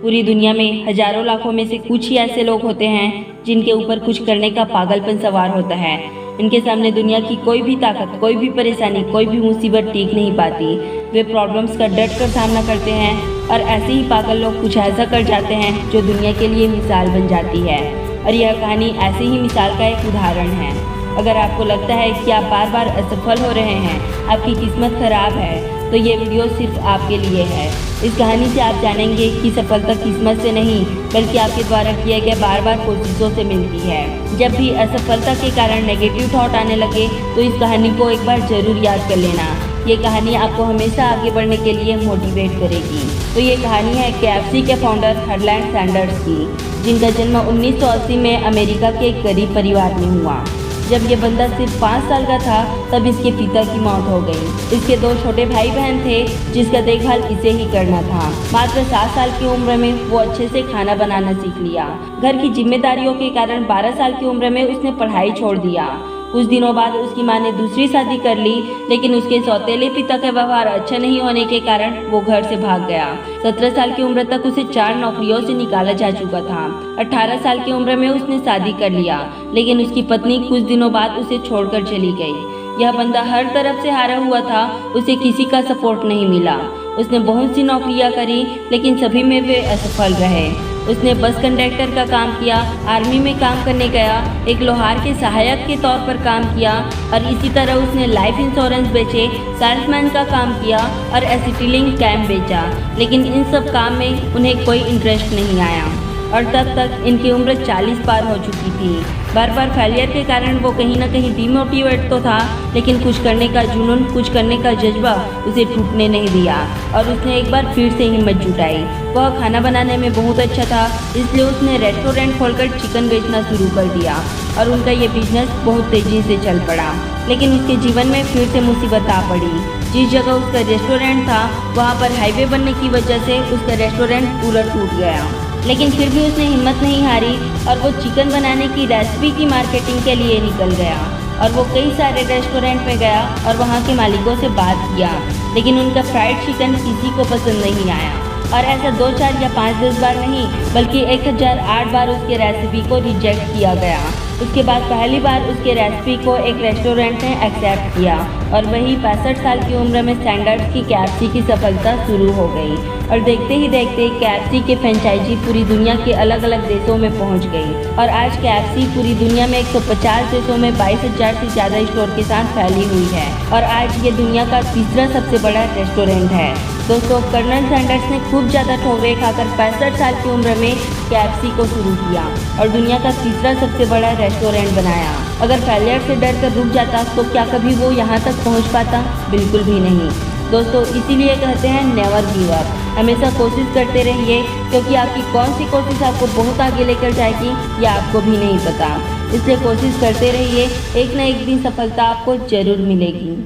पूरी दुनिया में हजारों लाखों में से कुछ ही ऐसे लोग होते हैं जिनके ऊपर कुछ करने का पागलपन सवार होता है। इनके सामने दुनिया की कोई भी ताकत, कोई भी परेशानी, कोई भी मुसीबत टिक नहीं पाती। वे प्रॉब्लम्स का डट कर सामना करते हैं और ऐसे ही पागल लोग कुछ ऐसा कर जाते हैं जो दुनिया के लिए मिसाल बन जाती है। और यह कहानी ऐसे ही मिसाल का एक उदाहरण है। अगर आपको लगता है कि आप बार बार असफल हो रहे हैं, आपकी किस्मत खराब है, तो ये वीडियो सिर्फ आपके लिए है। इस कहानी से आप जानेंगे कि सफलता किस्मत से नहीं बल्कि आपके द्वारा किए गए बार बार कोशिशों से मिलती है। जब भी असफलता के कारण नेगेटिव थॉट आने लगे तो इस कहानी को एक बार जरूर याद कर लेना। ये कहानी आपको हमेशा आगे बढ़ने के लिए मोटिवेट करेगी। तो ये कहानी है KFC के फाउंडर हरलैंड सैंडर्स की, जिनका जन्म 1980 में अमेरिका के एक गरीब परिवार में हुआ। जब ये बंदा सिर्फ 5 साल का था तब इसके पिता की मौत हो गई। इसके 2 छोटे भाई बहन थे जिसका देखभाल इसे ही करना था। मात्र 7 साल की उम्र में वो अच्छे से खाना बनाना सीख लिया। घर की जिम्मेदारियों के कारण 12 साल की उम्र में उसने पढ़ाई छोड़ दिया। कुछ दिनों बाद उसकी मां ने दूसरी शादी कर ली, लेकिन उसके सौतेले पिता का व्यवहार अच्छा नहीं होने के कारण वो घर से भाग गया। 17 साल की उम्र तक उसे 4 नौकरियों से निकाला जा चुका था। 18 साल की उम्र में उसने शादी कर लिया, लेकिन उसकी पत्नी कुछ दिनों बाद उसे छोड़कर चली गई। यह बंदा हर तरफ से हारा हुआ था, उसे किसी का सपोर्ट नहीं मिला। उसने बहुत सी नौकरियां करी, लेकिन सभी में वे असफल रहे। उसने बस कंडक्टर का काम किया, आर्मी में काम करने गया, एक लोहार के सहायक के तौर पर काम किया और इसी तरह उसने लाइफ इंश्योरेंस बेचे, सेल्समैन का काम किया और एसिटिलीन कैंप बेचा। लेकिन इन सब काम में उन्हें कोई इंटरेस्ट नहीं आया और तब तक इनकी उम्र 40 पार हो चुकी थी। बार बार फेलियर के कारण वो कहीं ना कहीं डिमोटिवेट तो था, लेकिन कुछ करने का जुनून, कुछ करने का जज्बा उसे टूटने नहीं दिया और उसने एक बार फिर से हिम्मत जुटाई। वह खाना बनाने में बहुत अच्छा था, इसलिए उसने रेस्टोरेंट खोलकर चिकन बेचना शुरू कर दिया और उनका ये बिजनेस बहुत तेजी से चल पड़ा। लेकिन उसके जीवन में फिर से मुसीबत आ पड़ी। जिस जगह उसका रेस्टोरेंट था वहाँ पर हाईवे बनने की वजह से उसका रेस्टोरेंट पूरा टूट गया। लेकिन फिर भी उसने हिम्मत नहीं हारी और वो चिकन बनाने की रेसिपी की मार्केटिंग के लिए निकल गया और वो कई सारे रेस्टोरेंट में गया और वहाँ के मालिकों से बात किया, लेकिन उनका फ्राइड चिकन किसी को पसंद नहीं आया। और ऐसा 2, 4 या 5, 10 बार नहीं बल्कि 1008 बार उसके रेसिपी को रिजेक्ट किया गया। उसके बाद पहली बार उसके रेसिपी को एक रेस्टोरेंट ने एक्सेप्ट किया और वही 65 साल की उम्र में सैंडर्स की KFC की सफलता शुरू हो गई। और देखते ही देखते KFC के फ्रेंचाइजी पूरी दुनिया के अलग अलग देशों में पहुंच गई और आज KFC पूरी दुनिया में 150 देशों में 22,000 से ज़्यादा स्टोर के साथ फैली हुई है और आज ये दुनिया का तीसरा सबसे बड़ा रेस्टोरेंट है। दोस्तों, कर्नल सैंडर्स ने खूब ज़्यादा ठोकरें खाकर 65 साल की उम्र में KFC को शुरू किया और दुनिया का तीसरा सबसे बड़ा रेस्टोरेंट बनाया। अगर फेलियर से डर कर रुक जाता तो क्या कभी वो यहाँ तक पहुँच पाता? बिल्कुल भी नहीं। दोस्तों, इसीलिए कहते हैं नेवर गिव अप। हमेशा कोशिश करते रहिए, क्योंकि आपकी कौन सी कोशिश आपको बहुत आगे लेकर जाएगी यह आपको भी नहीं पता। इसलिए कोशिश करते रहिए, एक न एक दिन सफलता आपको जरूर मिलेगी।